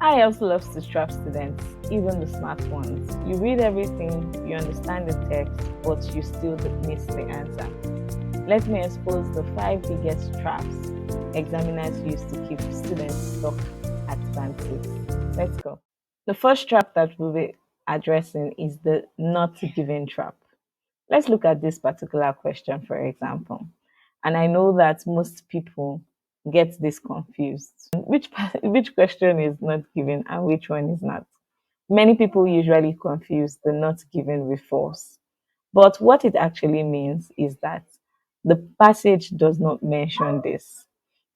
IELTS loves to trap students, even the smart ones. You read everything, you understand the text, but you still miss the answer. Let me expose the 5 biggest traps examiners use to keep students stuck at band 6. Let's go. The first trap that we'll be addressing is the not given trap. Let's look at this particular question, for example. And I know that most people get this confused. Which question is not given and which one is not? Many people usually confuse the not given with false. But what it actually means is that the passage does not mention this.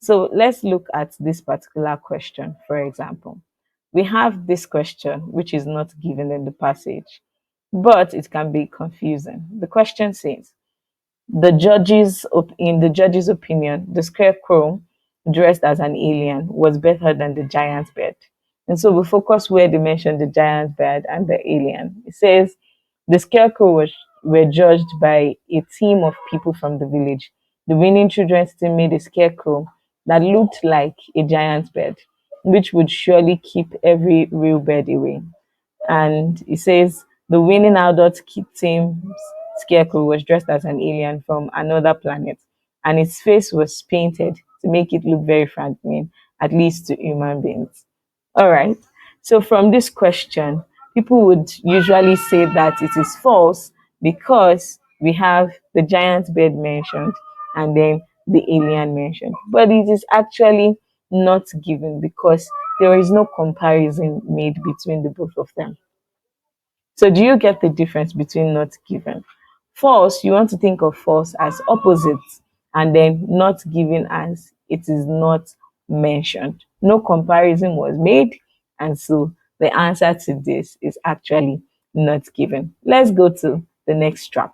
So let's look at this particular question, for example. We have this question which is not given in the passage, but it can be confusing. The question says, in the judge's opinion, the scarecrow dressed as an alien was better than the giant bird. And so we focus where they mention the giant bird and the alien. It says the scarecrow were judged by a team of people from the village. The winning children's team made a scarecrow that looked like a giant bird, which would surely keep every real bird away. And it says the winning adult team's scarecrow was dressed as an alien from another planet, and its face was painted to make it look very frightening, at least to human beings. All right. So from this question, people would usually say that it is false because we have the giant bird mentioned and then the alien mentioned. But it is actually not given because there is no comparison made between the both of them. So do you get the difference between not given? False, you want to think of false as opposite, and then not given as it is not mentioned. No comparison was made, and so the answer to this is actually not given. Let's go to the next trap.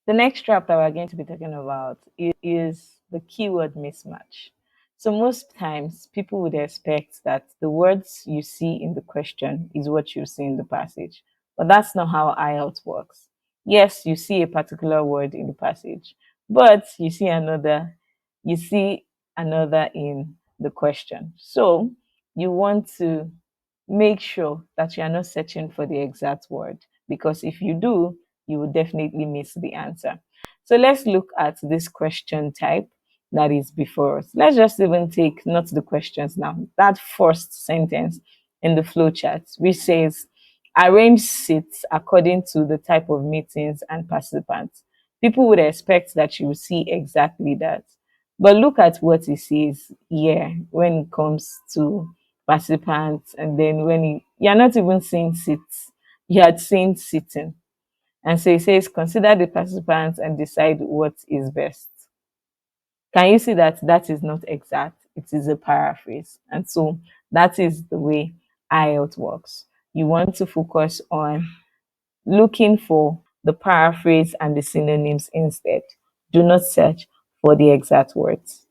The next trap that we're going to be talking about is the keyword mismatch. So most times people would expect that the words you see in the question is what you see in the passage. But that's not how IELTS works. Yes, you see a particular word in the passage, but you see another in the question. So you want to make sure that you are not searching for the exact word, because if you do, you will definitely miss the answer. So let's look at this question type that is before us. Let's just even take not the questions now, that first sentence in the flow chart, which says arrange seats according to the type of meetings and participants. People would expect that you will see exactly that. But look at what it says here when it comes to participants, and then you're not even seeing seats, you are seeing sitting. And so it says consider the participants and decide what is best. Can you see that that is not exact? It is a paraphrase. And so that is the way IELTS works. You want to focus on looking for the paraphrase and the synonyms instead. Do not search for the exact words.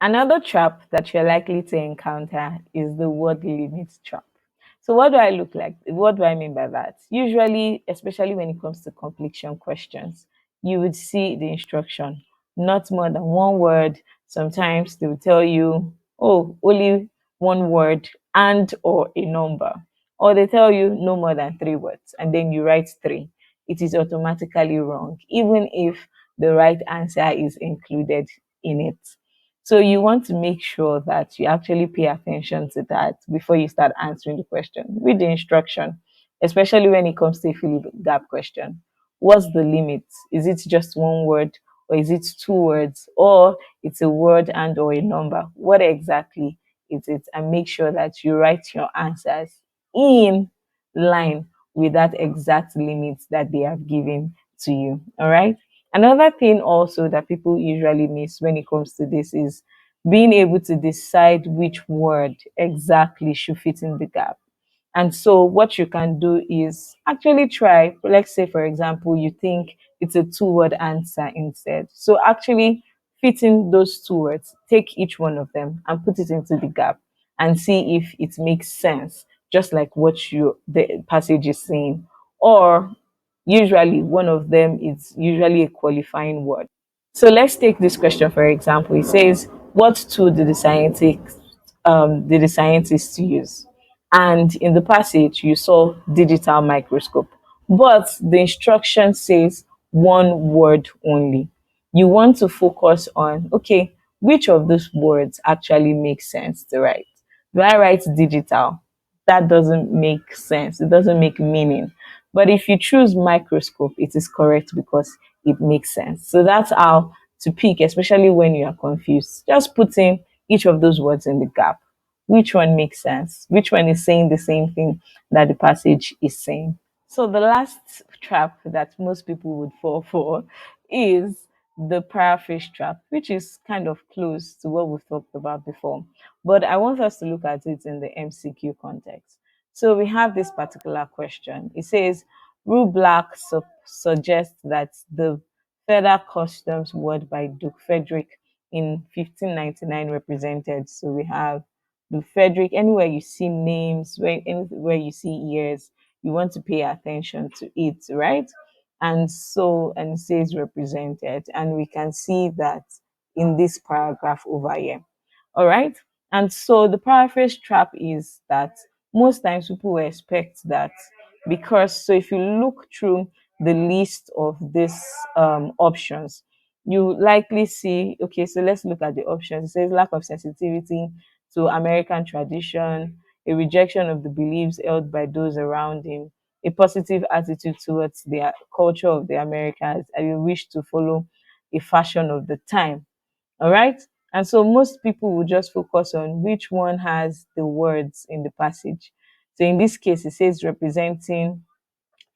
Another trap that you're likely to encounter is the word limit trap. So what do I look like? What do I mean by that? Usually, especially when it comes to completion questions, you would see the instruction, not more than one word. Sometimes they will tell you, oh, only one word and or a number. Or they tell you no more than 3 words, and then you write three. It is automatically wrong, even if the right answer is included in it. So you want to make sure that you actually pay attention to that before you start answering the question. Read the instruction, especially when it comes to a fill gap question. What's the limit? Is it just one word, or is it 2 words, or it's a word and or a number? What exactly is it? And make sure that you write your answers in line with that exact limit that they have given to you. All right. Another thing also that people usually miss when it comes to this is being able to decide which word exactly should fit in the gap. And so what you can do is actually try, let's say, for example, you think it's a 2 word answer instead. So actually fit in those 2 words, take each one of them and put it into the gap and see if it makes sense, just like what the passage is saying. Or usually one of them is usually a qualifying word. So let's take this question for example. It says, What tool did the scientists use? And in the passage, you saw digital microscope, but the instruction says one word only. You want to focus on, okay, which of those words actually makes sense to write? Do I write digital? That doesn't make sense. It doesn't make meaning. But if you choose microscope, it is correct because it makes sense. So that's how to pick, especially when you are confused. Just put in each of those words in the gap. Which one makes sense? Which one is saying the same thing that the passage is saying? So the last trap that most people would fall for is the paraphrase trap, which is kind of close to what we've talked about before. But I want us to look at it in the MCQ context. So we have this particular question. It says, Rule Black suggests that the Feather Customs word by Duke Frederick in 1599 represented. So we have Duke Frederick, anywhere you see names, anywhere you see years, you want to pay attention to it, right? And it says represented, and we can see that in this paragraph over here. All right. And so the paraphrase trap is that most times people will expect that, because so if you look through the list of these options, you likely see, okay, so let's look at the options. It says lack of sensitivity to American tradition, a rejection of the beliefs held by those around him, a positive attitude towards the culture of the Americans, and a wish to follow a fashion of the time. All right. And so most people will just focus on which one has the words in the passage. So in this case, it says representing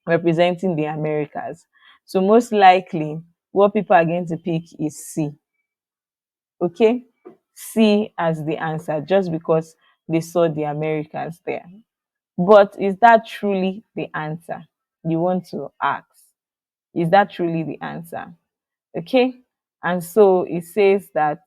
the Americas. So most likely what people are going to pick is C. Okay. C as the answer, just because they saw the Americans there. But is that truly the answer? You want to ask. Is that truly the answer? Okay. And so it says that,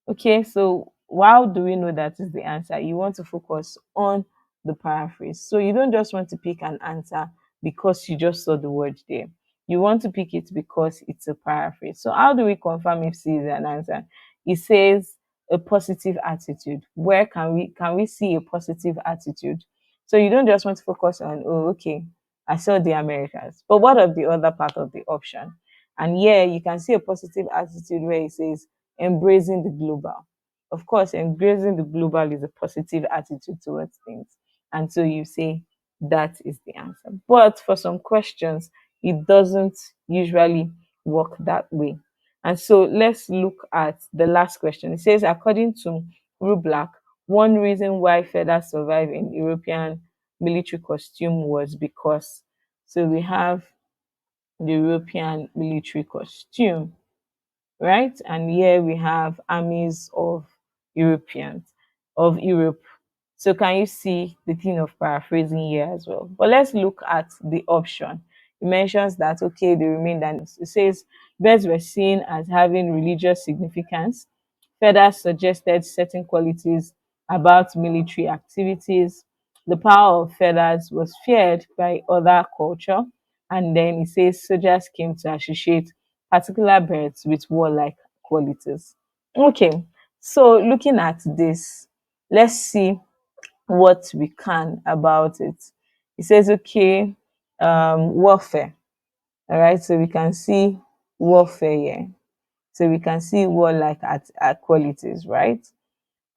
okay, so how do we know that is the answer? You want to focus on the paraphrase. So you don't just want to pick an answer because you just saw the word there. You want to pick it because it's a paraphrase. So how do we confirm if C is an answer? It says a positive attitude. Where can we see a positive attitude? So you don't just want to focus on, oh, okay, I saw the Americans. But what of the other part of the option? And here you can see a positive attitude where it says embracing the global. Of course, embracing the global is a positive attitude towards things. And so you say that is the answer. But for some questions, it doesn't usually work that way. And so let's look at the last question. It says, according to Rublack, one reason why feathers survive in European military costume was because. So we have the European military costume, right? And here we have armies of Europeans, of Europe. So can you see the thing of paraphrasing here as well? But let's look at the option. It mentions that, okay, they remained, and it says birds were seen as having religious significance. Feathers suggested certain qualities about military activities. The power of feathers was feared by other culture. And then it says soldiers came to associate particular birds with warlike qualities. Okay, so looking at this, let's see what we can about it. It says, okay, warfare. All right, so we can see warfare here. So we can see warlike at qualities, right?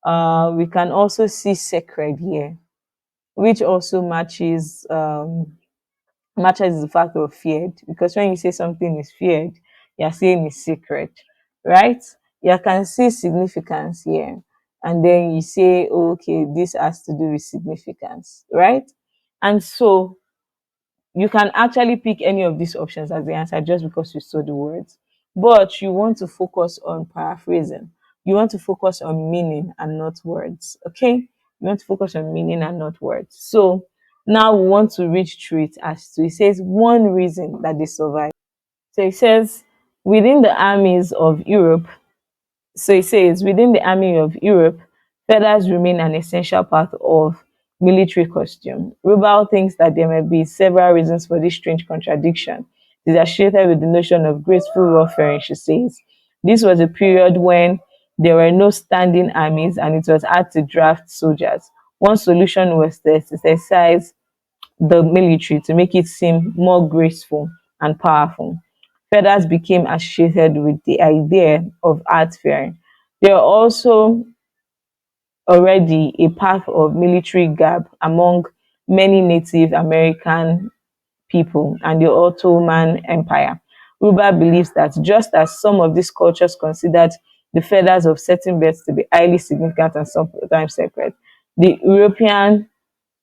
We can also see sacred here, which also matches the fact of feared, because when you say something is feared, you're saying it's secret, right? You can see significance here, and then you say, oh, okay, this has to do with significance, right? And so you can actually pick any of these options as the answer just because you saw the words, but you want to focus on paraphrasing. You want to focus on meaning and not words. Okay, you want to focus on meaning and not words. So now we want to read through it. As to, it says one reason that they survived. So it says within the armies of Europe, so it says within the army of Europe, feathers remain an essential part of military costume. Rubal thinks that there may be several reasons for this strange contradiction. It is associated with the notion of graceful warfare, she says. This was a period when There were no standing armies, and it was hard to draft soldiers. One solution was to exercise the military to make it seem more graceful and powerful. Feathers became associated with the idea of art faring. There are also already a path of military garb among many Native American people and the Ottoman Empire. Ruber believes that just as some of these cultures considered the feathers of certain birds to be highly significant and sometimes sacred, the European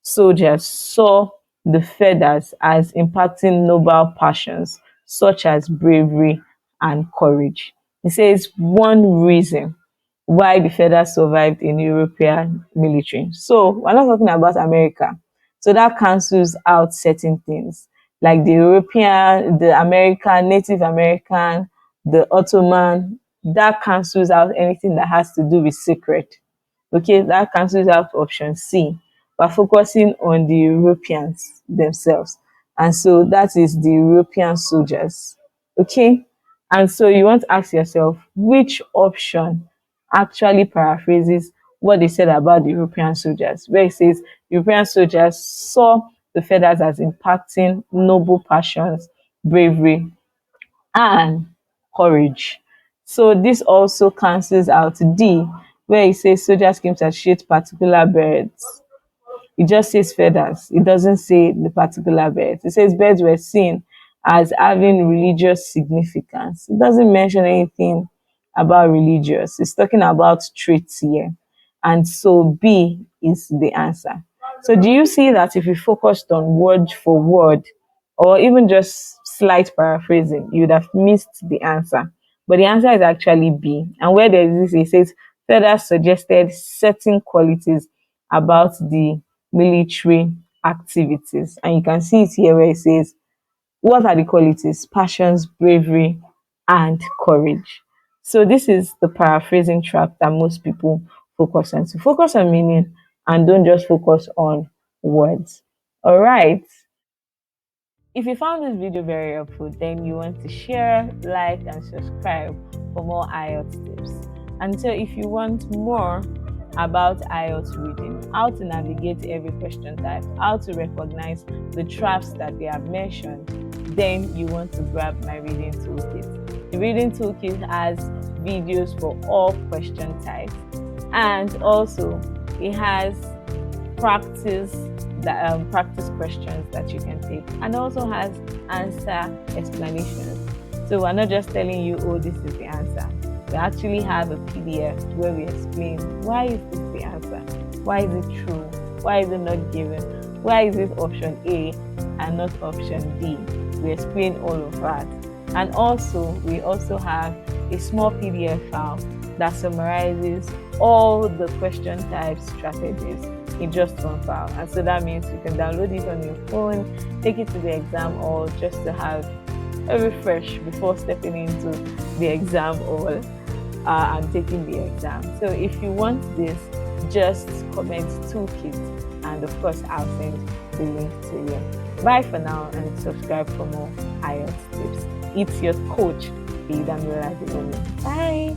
soldiers saw the feathers as impacting noble passions such as bravery and courage. He says one reason why the feathers survived in European military. So we're not talking about America. So that cancels out certain things like the European, the American, Native American, the Ottoman. That cancels out anything that has to do with secret. Okay, that cancels out option C. We're focusing on the Europeans themselves. And so that is the European soldiers. Okay, and so you want to ask yourself which option actually paraphrases what they said about the European soldiers, where it says European soldiers saw the feathers as impacting noble passions, bravery, and courage. So this also cancels out D, where it says soldiers came to associate particular birds. It just says feathers. It doesn't say the particular birds. It says birds were seen as having religious significance. It doesn't mention anything about religious. It's talking about traits here. And so B is the answer. So do you see that if you focused on word for word or even just slight paraphrasing, you would have missed the answer. But the answer is actually B. And where there is this, it says feathers suggested certain qualities about the military activities. And you can see it here where it says, what are the qualities? Passions, bravery, and courage. So this is the paraphrasing trap that most people focus on. So focus on meaning and don't just focus on words. All right. If you found this video very helpful, then you want to share, like, and subscribe for more IELTS tips. And so if you want more about IELTS reading, how to navigate every question type, how to recognize the traps that they have mentioned, then you want to grab my reading toolkit. The reading toolkit has videos for all question types, and also it has practice questions that you can take, and also has answer explanations. So we're not just telling you, oh, this is the answer. We actually have a PDF where we explain why is this the answer, why is it true, why is it not given, why is it option A and not option D. We explain all of that. And also we also have a small PDF file that summarizes all the question types strategies in just one file. And so that means you can download it on your phone, take it to the exam, or just to have a refresh before stepping into the exam hall and taking the exam. So if you want this, just comment toolkit, and of course I'll send the link to you. Bye for now, and subscribe for more IELTS tips. It's your coach, Bye.